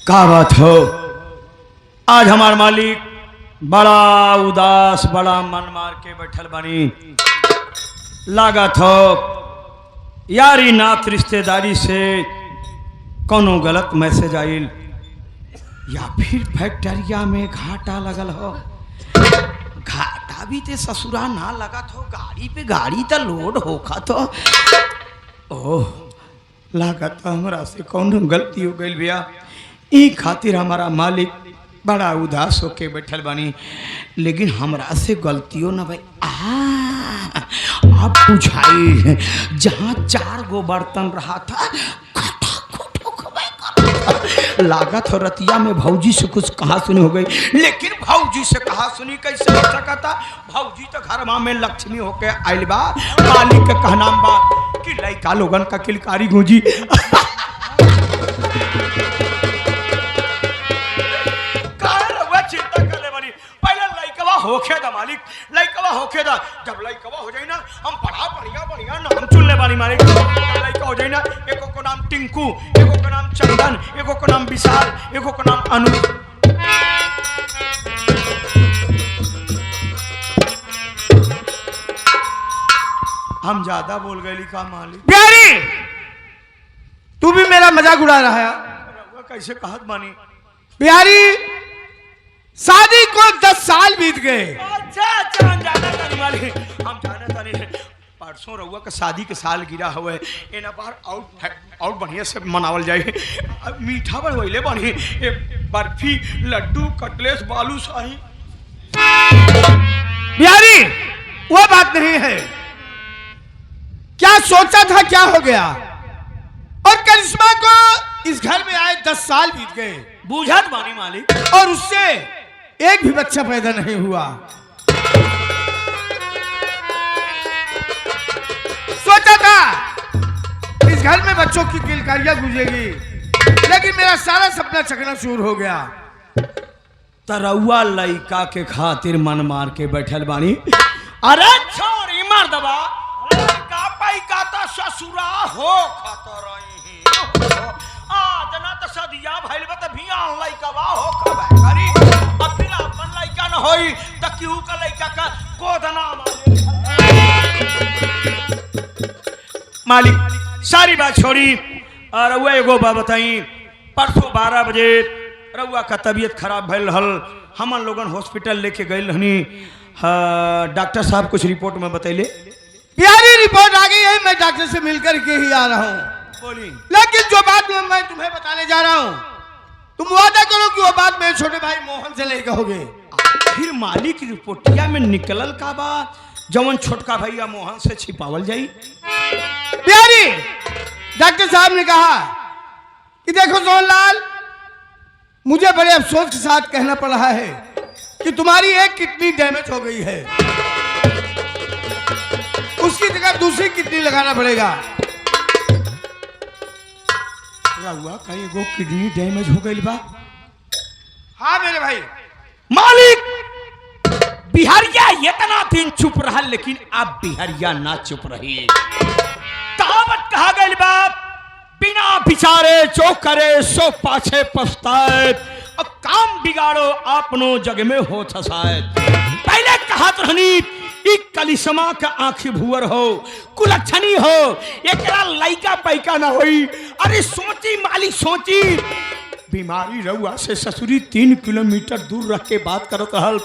का बात हो, आज हमार मालिक बड़ा उदास, बड़ा मन मार के बैठल बनी। लागत हो यारी नात रिश्तेदारी से कोनो गलत मैसेज आइल, या फिर फैक्ट्रिया में घाटा लगल हो। घाटा भी ते ससुरा ना लगत हो, गाड़ी पे गाड़ी तो लोड होखा तो। ओह, लागत हमरा से कौनो गलती हो गई भैया। ई खातिर हमारा मालिक बड़ा उदास होके बैठल बानी, लेकिन हमरा से गलतियों न भाई। अब बुझाई जहाँ 4 गो बर्तन रहा था, लागत हो रतिया में भौजी से कुछ कहा सुनी हो गई। लेकिन भौजी से कहा सुनी कैसे हो सका था? भौजी तो घर में लक्ष्मी होके आइल बा। मालिक का कहना बा कि लइका लोगन का किलकारी गूंजी। चिंता करे बनी, पहले लइकवा होखे दा मालिक, लइकवा होखे दा। जब लइकवा हो जाई ना, हम बड़ा बढ़िया बढ़िया नाम चुन ले बानी मालिक। लइका हो जाई ना, एको को नाम टिंकू, एको को नाम चंदन, एको को नाम विशाल, एको को नाम अनु। हम ज्यादा बोल गए का मालिक? प्यारी, तू भी मेरा मजाक उड़ा रहा है। कैसे कहत बानी? प्यारी, शादी को 10 साल बीत गए। अच्छा हम जाना तानी मालिक, हम जाना तानी। परसों रउआ का शादी के साल गिरा हुआ है, एना बार और बढ़िया से मनावल जाए। मीठा बनवैले बनी, बर्फी, लड्डू, कटलेस, बालूशाही। प्यारी, वो बात नहीं है। क्या सोचा था, क्या हो गया? और करिश्मा को इस घर में आए 10 साल बीत गए। बूझत बानी मालिक, और उससे एक भी बच्चा पैदा नहीं हुआ। सोचा था इस घर में बच्चों की किलकारियां गूंजेगी, लेकिन मेरा सारा सपना चकनाचूर हो गया। तरौआ लइका के खातिर मन मार के बैठल बानी। अरे छोरी मार दबा, लइका पैका तो ससुरा हो खतरही आज ना तो सदिया भइल बा त भियान लइकावा हो खबे करी। अब फिर अपन लइका न होई त केहू का लइका का गोदना मालिक। सारी बात छोड़ी और रउआ एगो बात बताई। परसों 12 बजे रउआ का तबीयत खराब भइल हल, हमन लोगन हॉस्पिटल लेके गइल हनी। डॉक्टर साहब कुछ रिपोर्ट में बतैले। प्यारी, रिपोर्ट आ गई है, मैं डॉक्टर से मिलकर के ही आ रहा हूँ। बोली। लेकिन जो बात मैं तुम्हें बताने जा रहा हूँ, तुम वादा करो कि वो बात मेरे छोटे भाई मोहन से नहीं कहोगे। फिर मालिक रिपोर्टिया में निकलल का बात जवन छोटका भैया मोहन से छिपावल जाई। प्यारी, डॉक्टर साहब ने कहा कि देखो सोहनलाल, मुझे बड़े अफसोस के साथ कहना पड़ रहा है कि तुम्हारी एक किडनी डैमेज हो गई है, उसकी जगह दूसरी किडनी लगाना पड़ेगा। रउआ कहीं एगो किडनी डैमेज हो गई बा? हाँ मेरे भाई। मालिक, बिहारिया इतना दिन चुप रहा, लेकिन अब बिहारिया ना चुप रही। कहावत कहा गई बाप, बिना विचारे जो करे सो पाछे पछताए, और काम बिगाड़ो आपनो जग में हो शायद। पहले कहत रहनी कलिशमा का आंखी भुअर हो, कुलक्षणी हो, एकरा लइका पैका ना होई। अरे सोची मालिक, सोची बीमारी रउआ से ससुरी 3 किलोमीटर दूर रख के बात करत रहल।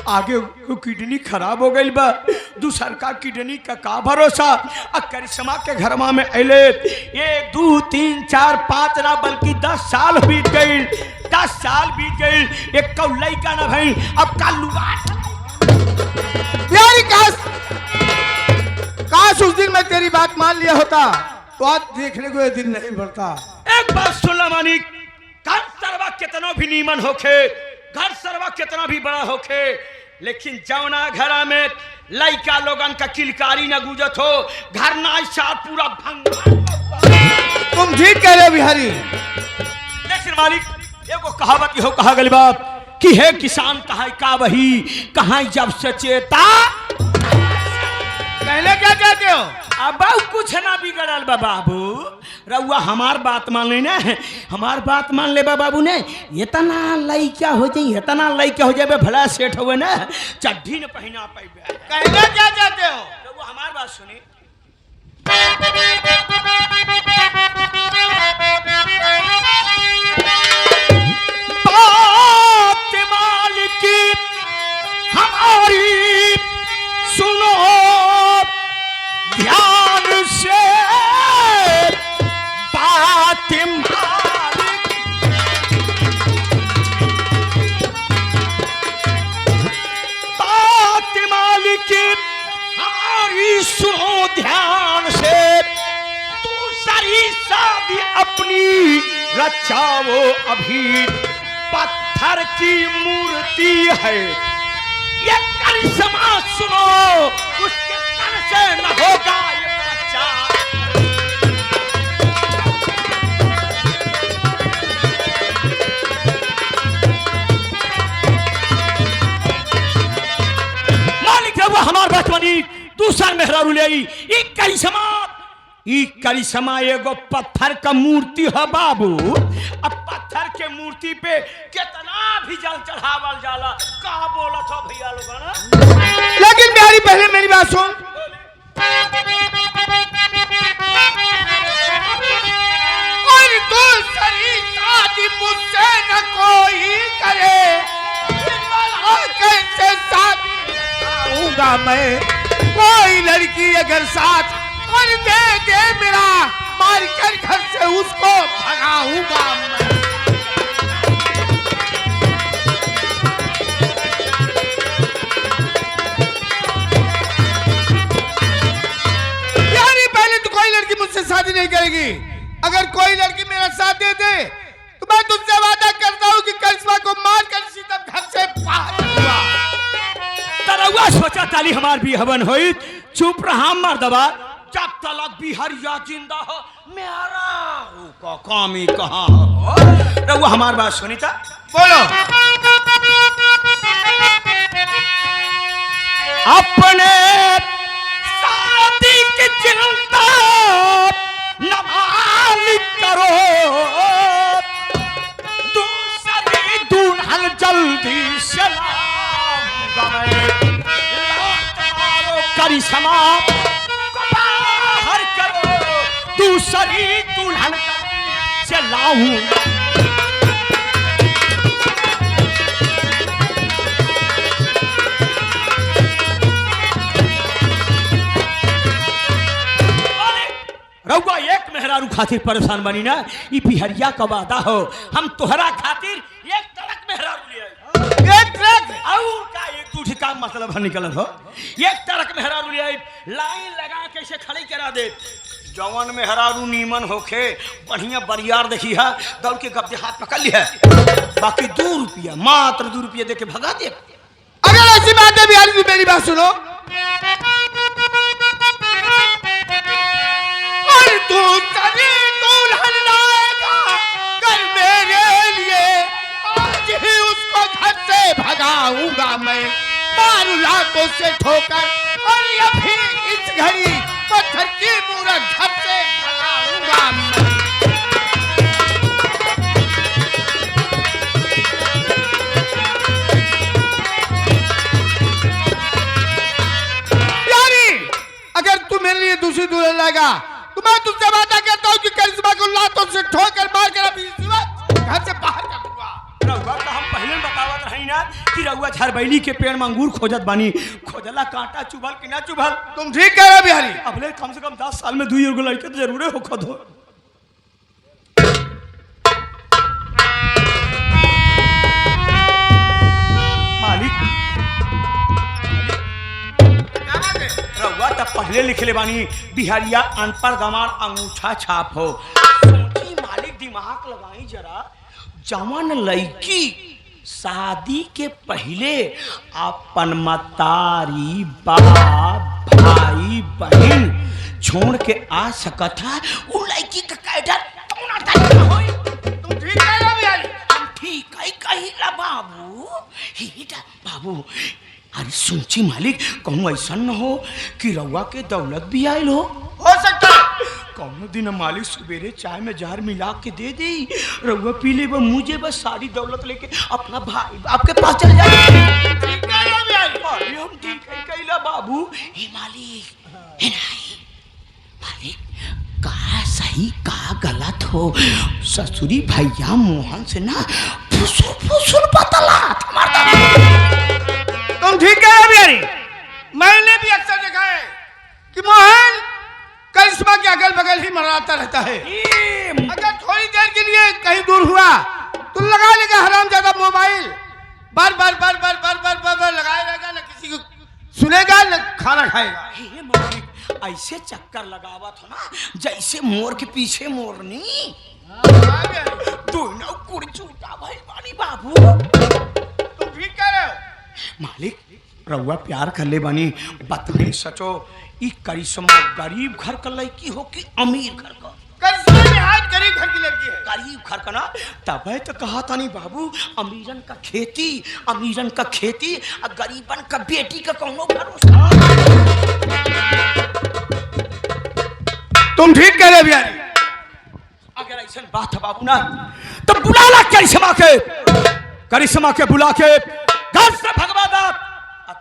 आगे किडनी खराब हो गई बा, दूसर का किडनी का भरोसा। करिश्मा के घर में अले 1 2 3 4 5 ना बल्कि 10 साल बीत गई। 10 साल बीत गई, एक कौ लइका ना भई। अब का लुगा प्यारी, काश उस दिन मैं तेरी बात मान लिया होता तो आज देखने को ये दिन नहीं बढ़ता। एक बात सुन ला मानिक, घर सरवा कितना भी नीमन होखे, घर सरवा कितना भी बड़ा होखे, लेकिन जौना घरा में लइका लोगन का किलकारी न गुजत हो, घर ना साथ पूरा भंगार। तुम ठीक कह रहे हो बिहारी। लेकिन मालिक, एगो कहावत हो कहा गई बाप कि हे किसान कहा का वही, कहा जब सचेता कहना क्या चाहते हो? अब कुछ ना बिगड़ल बा बाबू, रउआ हमार बात मान ले ना, हमार बात मान ले बा बाबू ने, इतना लइका हो जाए, इतना लइका हो जाए भला सेठ हुए ना, चड्ढी न पहना पाइबे। कहना क्या चाहते हो? रउआ हमार बात सुनी। बात मालिकी हमारी सुनो ध्यान से, बात मालिक बात मालिकी हमारी सुनो ध्यान से, दूसरी शादी अपनी रचाओ अभी, पत्थर की मूर्ति है ये करिश्मा सुनो, उसके तन से न होगा ये बच्चा। मालिक है वो हमार बात मानी, दूसरा मेहरारू ले आई, ई करिश्मा एगो पत्थर का मूर्ति है बाबू। अब पत्थर के मूर्ति पे कितना भी जल चढ़ावल जाला, कहा बोला था भैया लोग ना। लेकिन बिहारी पहले मेरी बात सुन। और दूसरी शादी मुझसे न कोई करे, कैसे शादी कराऊंगा मैं? कोई लड़की अगर साथ और दे मेरा, मार कर घर से उसको भगाऊंगा मैं। यानी पहले तो कोई लड़की मुझसे शादी नहीं करेगी, अगर कोई लड़की मेरा साथ दे दे तो मैं तुझसे वादा करता हूँ कि करिश्मा को मार कर सीधम घर से बाहर दूंगा। तरौआ सोचा ताली हमार भी हवन होई, चुप रहा मर्दबा, जब तलक बिहरिया जिंदा हो मेरा का काम ही कहाँ हो। रउआ हमार बात सुनी था, बोलो। अपने शादी की चिंता न मालिक करो, दूसरी दुल्हन जल्दी से लाऊंगा मैं, करिश्मा दूसरी दुल्हन से लाऊंगा। रउआ एक मेहरारू खातिर परेशान बनी ना, ई बिहरिया का वादा हो, हम तोहरा खातिर एक ट्रक मेहरारू ले आई। एक ट्रक और का एक दूसरी का मतलब निकल हो, एक ट्रक मेहरारू ले आई, लाइन लगा के इसे खड़ी करा दे। जवान मेहरारू नीमन होखे, बढ़िया बरियार देखी है, दौड़ के गब्जे हाथ पकड़ ली है, बाकी 2 रुपया, मात्र 2 रुपया दे के भगा दे। अगर ऐसी बात है बिहारी जी मेरी बात सुनो। और दूसरी दुल्हन लाएगा कल मेरे लिए, आज ही उसको घर से भगाऊंगा मैं, मारू लातों से ठोकर, और ये भी इस घड़ी पत्थर की मूरत घर से भगाऊंगा मैं। यानी अगर तू मेरे लिए दूसरी दुल्हन लाएगा तो मैं तुझसे वादा करता हूँ कि करिश्मा को लातों से ठोकर मार कर अभी इसी वक्त घर से बाहर कर दूंगा। रउआ का हम पहले बतावत रही ना कि रउआ झरबैली के पेड़ में अंगूर खोजत बानी, खोजला कांटा चुभल कि ना चुभल? तुम ठीक कह रहे हो बिहारी। अबले कम से कम 10 साल में 2 लड़के तो जरूर हो खुद हो। मालिक रउआ तब पढ़ले लिखले बानी, बिहारिया अनपढ़ गमार अंगूठा छाप हो, सोची मालिक दिमाग लगाई जरा, जवान लड़की शादी के पहले अपन मतारी बाप भाई बहन छोड़ के आ सकत है, वो लड़की का कैडर तुम ठीक कह रहे हो बिहारी। हम ठीक है कहिला बाबू, बाबू अरे सोची मालिक, कहूँ ऐसा न हो कि रउआ के दौलत भी आयल हो सकता है। कौनो दिन मालिक सवेरे चाय में जहर मिला के दे दी, रउआ पी ले, मुझे बस सारी दौलत लेके अपना भाई आपके पास चल जाए। ठीक है अरे हम ठीक है कैला बाबू। हे मालिक, मालिक का सही का गलत हो, ससुरी भैया मोहन से ना फुसुर फुसुर बतला। तुम ठीक कह रहे बिहारी। मैंने भी अक्सर देखा है कि मोहन करिश्मा के अगल बगल ही मराता रहता है। अगर थोड़ी देर के लिए कहीं दूर हुआ तो लगा लेगा हरामजादा मोबाइल, बार बार बार बार बार बार बार बार लगाए रहेगा, न किसी को सुनेगा न खाना खाएगा। हे मालिक, ऐसे चक्कर लगावत हो ना जैसे मोर के पीछे मोरनी। दोनों कुड़चूटा भाई बानी बाबू। तुम ठीक कह रहे हो मालिक, रउआ प्यार कर ले बानी, बताए सचो ई करिश्मा गरीब घर का लड़की हो कि अमीर घर का? करिश्मा निहायत गरीब घर की लड़की है। गरीब घर का ना, तब तो कहा था नहीं बाबू, अमीरन का खेती, अमीरन का खेती और गरीबन का बेटी का कौनो भरोसा। तुम ठीक कह रहे बिहारी। अगर ऐसा बात है बाबू ना, तो बुला ला करिश्मा के बुला के घर से भगवा दा।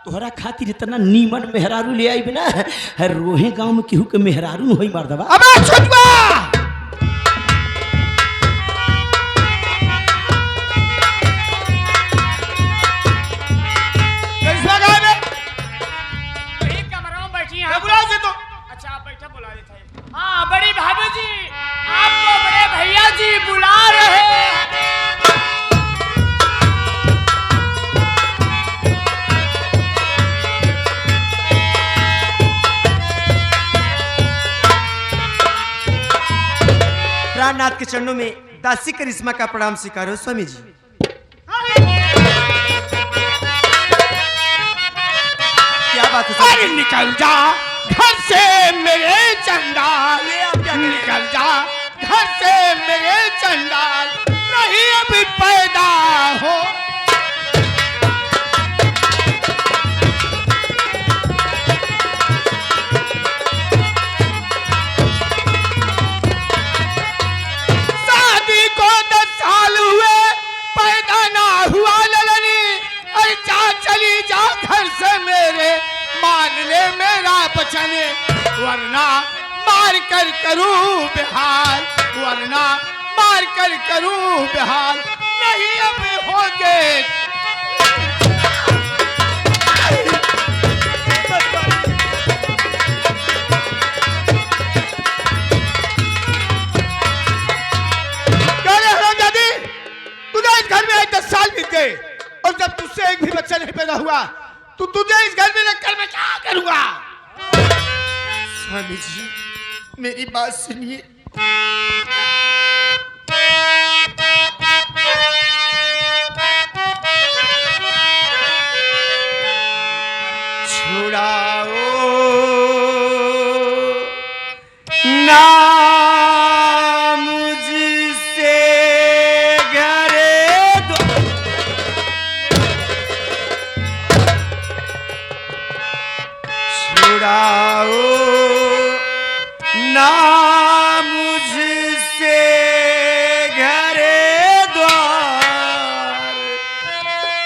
तोहरा खातिर इतना नीमन मेहरारू ले आई बिना, रोहे गांव में केहू के मेहरारू होई मार दबा। अबे छुटवा, करिश्मा कहाँ है? वही कमरों में बैठी हैं। बुला से तो। अच्छा आप बैठा, बुला देते हैं। हाँ बड़ी भाभी जी, आपको बड़े भैया जी बुला रहे हैं। प्राणनाथ के चरणों में दासी करिश्मा का प्रणाम स्वीकारो स्वामी जी। क्या बात है? अरे निकल जा घर से मेरे चंडाल, निकल जा घर से मेरे चंडाल, नहीं अभी पैदा हो। शादी को 10 साल हुए, पैदा ना हुआ ललनी। अरे जा चली जा घर से मेरे, मान ले मेरा बचन, वरना मार कर करूं बिहार, वरना मार कर करूं बिहार, नहीं अब होगे। दादी, तुझे इस घर में 10 साल बीत गए और जब तुझसे एक भी बच्चा नहीं पैदा हुआ तो तुझे इस घर में रखकर मैं क्या करूंगा? स्वामी जी मेरी बात सुनिए। छुड़ाओ ना मुझसे घरे दो, छुड़ाओ ना मुझसे घरे द्वार,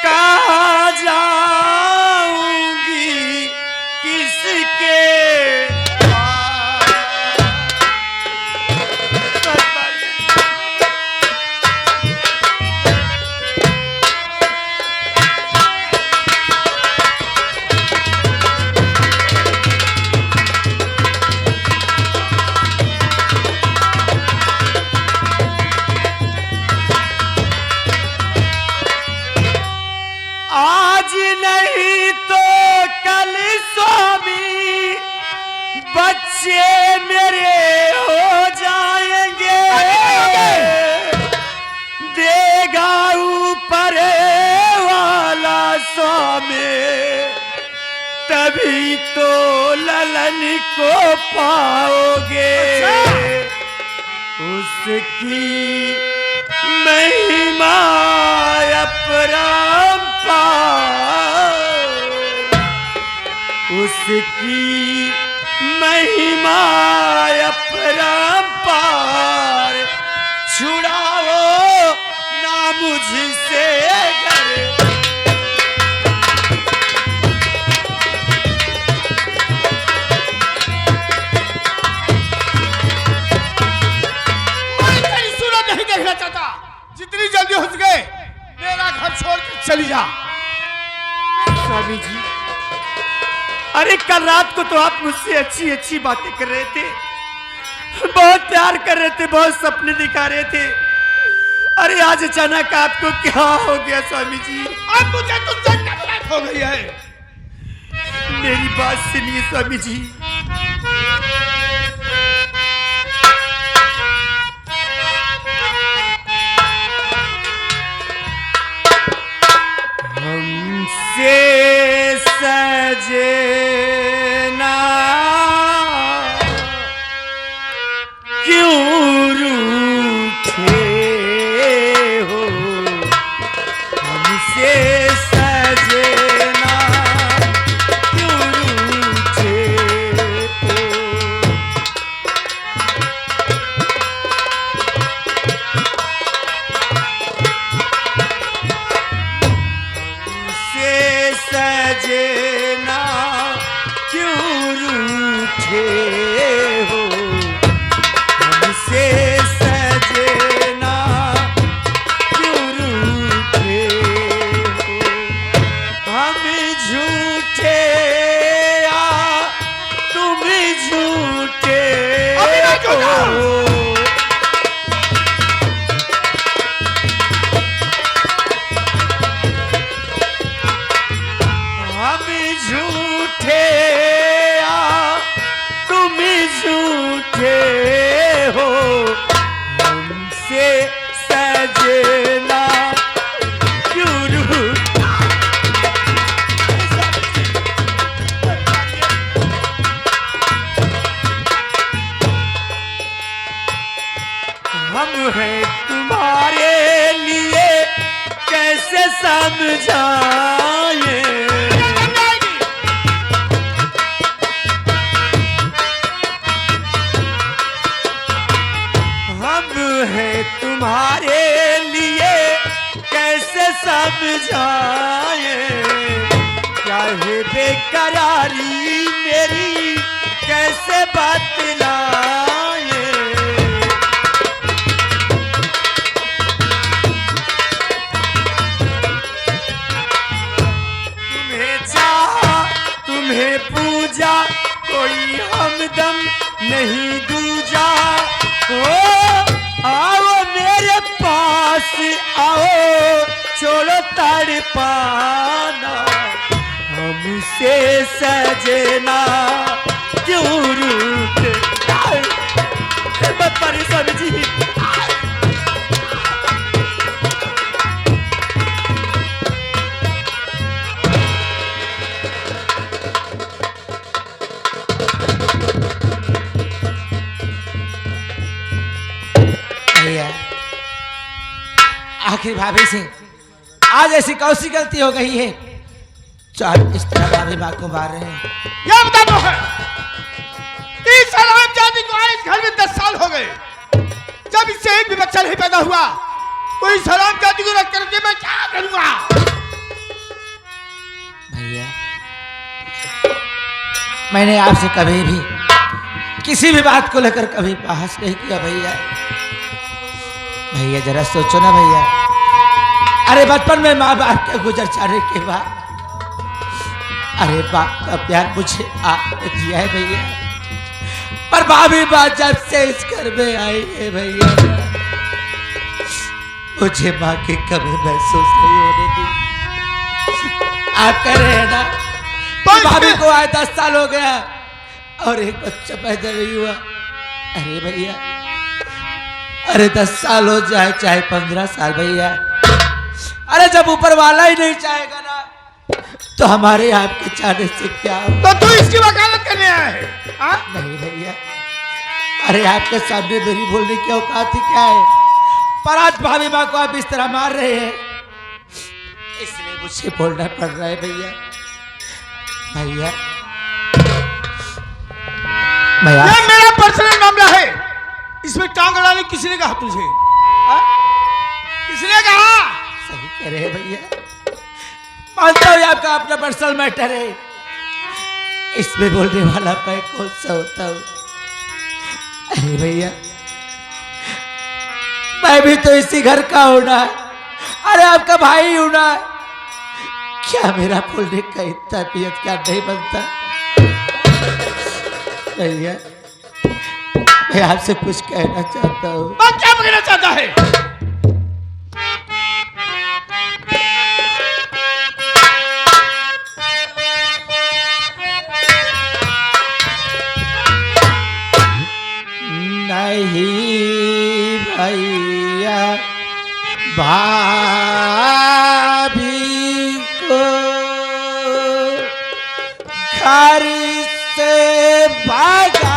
कहाँ जाऊंगी किसके आज नहीं तो कल स्वामी बच्चे मेरे हो जाएंगे, देगा ऊपर वाला स्वामी, तभी तो ललन को पाओगे। उसकी महिमा अपरंपार। जिसकी महिमा अपरंपार, छुड़ाओ ना मुझसे घर। मैं तेरी सूरत नहीं देखना चाहता। जितनी जल्दी हो सके मेरा घर छोड़ के चली जा। स्वामी जी, अरे कल रात को तो आप मुझसे अच्छी अच्छी बातें कर रहे थे, बहुत प्यार कर रहे थे, बहुत सपने दिखा रहे थे। अरे आज अचानक आपको क्या हो गया स्वामी जी? अब मुझे तुझसे नफरत हो गई है। मेरी बात सुनिए स्वामी जी। हमसे सजना क्यों रूठे हो, हमसे सजना क्यों रूठे हो। हमसे सजना क्यों रूठे हो, हमसे सजना क्यों रूठे हो। हम झूठे या तुम झूठे अभी मैं झूठा हूं। हो। हम झूठे या तुम झूठे हो, हमसे सजना क्यों रूठे। हम हैं तुम्हारे लिए कैसे समझाएं। हम हैं तुम्हारे लिए कैसे समझाएं। क्या है बेकरारी मेरी कैसे बतलाएं। तुम्हें चाहा तुम्हें पूजा कोई हमदम नहीं दूजा। ओ आओ मेरे पास आओ, छोड़ो तड़पाना, हमसे सजना क्यों रूठे। मत मारिए स्वामी जी। भैया, आखिर भाभी से आज ऐसी कौन सी गलती हो गई है जो आप इस तरह भाभी माँ को मार रहे हैं? ये बता दो है कि सलाम जाति को आए इस घर में 10 साल हो गए। जब इससे एक भी बच्चा नहीं पैदा हुआ तो इस सलाम जाति को रख करके मैं क्या करूंगा? भैया, मैंने आपसे कभी भी किसी भी बात को लेकर कभी बहस नहीं किया भैया। भैया जरा सोचो ना भैया, अरे बचपन में माँ बाप के गुजर जाने के बाद अरे बाप का प्यार मुझे आपने दिया है भैया, पर भाभी बात जब से इस घर में आई है भैया, मुझे माँ की कमी महसूस नहीं होने दी। आप कह रहे हैं ना तो भाभी को आए 10 साल हो गया और एक बच्चा पैदा नहीं हुआ। अरे भैया, अरे 10 साल हो जाए चाहे 15 साल भैया, अरे जब ऊपर वाला ही नहीं चाहेगा ना तो हमारे आपके चाहने से क्या हो? तो तू इसकी वकालत करने आया है? नहीं भैया, अरे आपके सामने मेरी बोलने की औकात ही क्या है, पर आज भाभी माँ को आप इस तरह मार रहे हैं इसलिए मुझे बोलना पड़ रहा है भैया। भैया ये मेरा पर्सनल मामला है, इसमें टांग अड़ाने किसने कहा तुझे? हाँ? किसने कहा? सही कह रहे हैं भैया, मानता हूँ आपका अपना पर्सनल मैटर है, इसमें बोलने वाला मैं कौन सा होता हूँ? अरे भैया, मैं भी तो इसी घर का हूं ना, अरे आपका भाई हूं ना, क्या मेरा बोलने का इतना तबीयत क्या नहीं बनता? भैया, मैं आपसे कुछ कहना चाहता हूँ। बात क्या कहना चाहता है? नहीं भैया, भाभी को घर से भागा,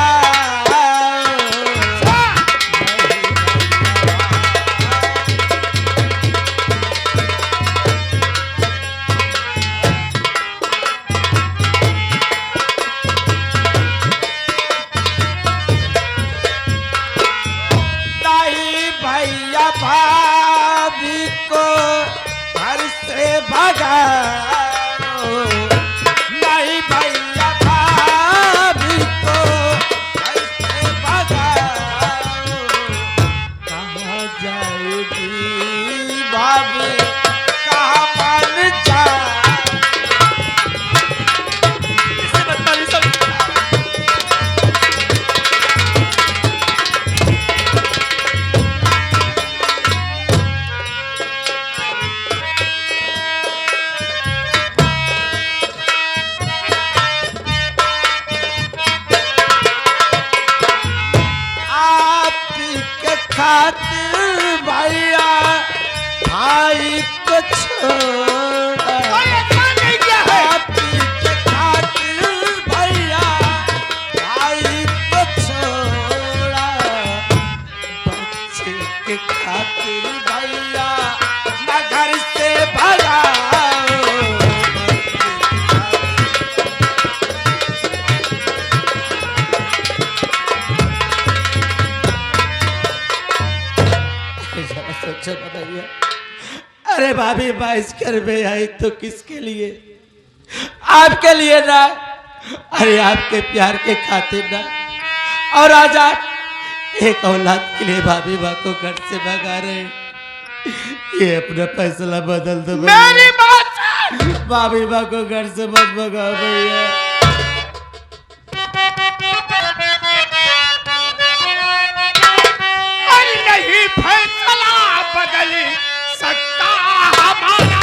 भैया भाभी को घर से भगाओ, नहीं भैया भाभी को घर से भगाओ, कहाँ जाएगी भाभी, कहाँ मन जाए? खातिर भैया भाई को छोड़ा, खातिर भैया भाई को छोड़ा, बच्चे के खातिर भैया न घर से भगाओ, सोचो ना भैया, अरे भाभी मैं इस घर में आई तो किसके लिए? आपके लिए ना, अरे आपके प्यार के खातिर ना, और आज आप एक औलाद के लिए भाभी माँ को घर से भगा रहे, ये अपना फैसला बदल दो मेरी बात भाभी माँ को घर से मत भगाओ भैया। नहीं फैसला बदल सकता हमारा,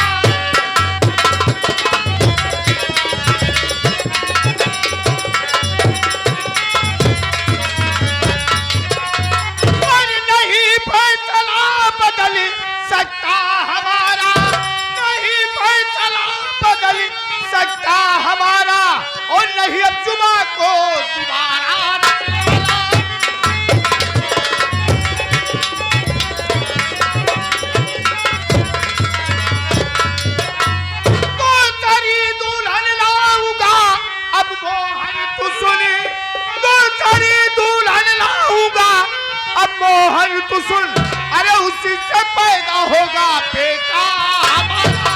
और नहीं फैसला बदल सकता हमारा, नहीं फैसला बदल सकता हमारा, और नहीं अब जुमा को दोबारा मोहन तू सुन, अरे उसी से पैदा होगा बेटा हमारा।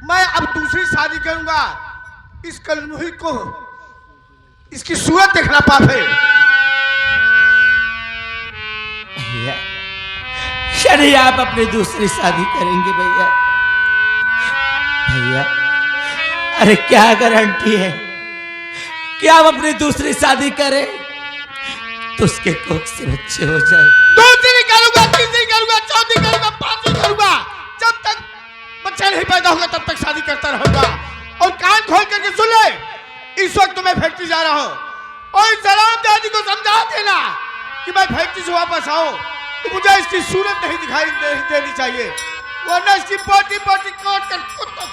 मैं अब दूसरी शादी करूंगा, इस कलमुही को इसकी सूरत देखना पाप है। शनि आप अपनी दूसरी शादी करेंगे भैया? भैया, अरे क्या गारंटी है कि आप अपनी दूसरी शादी करें तो उसके कोख से बच्चे हो जाए? दूसरी करूंगा, तीसरी करूंगा, चौथी करूंगा, पांचवी करूंगा, जब तक बच्चा नहीं पैदा होगा तब तक शादी करता रहूंगा। और कान खोल करके सुन ले, इस वक्त मैं फैक्ट्री जा रहा हूँ, और सलाम दादी को समझा देना कि मैं फैक्ट्री से वापस आऊं तो मुझे इसकी सूरत नहीं दिखाई देनी चाहिए, वरना इसकी पोटी पोटी काट कर कुत्तों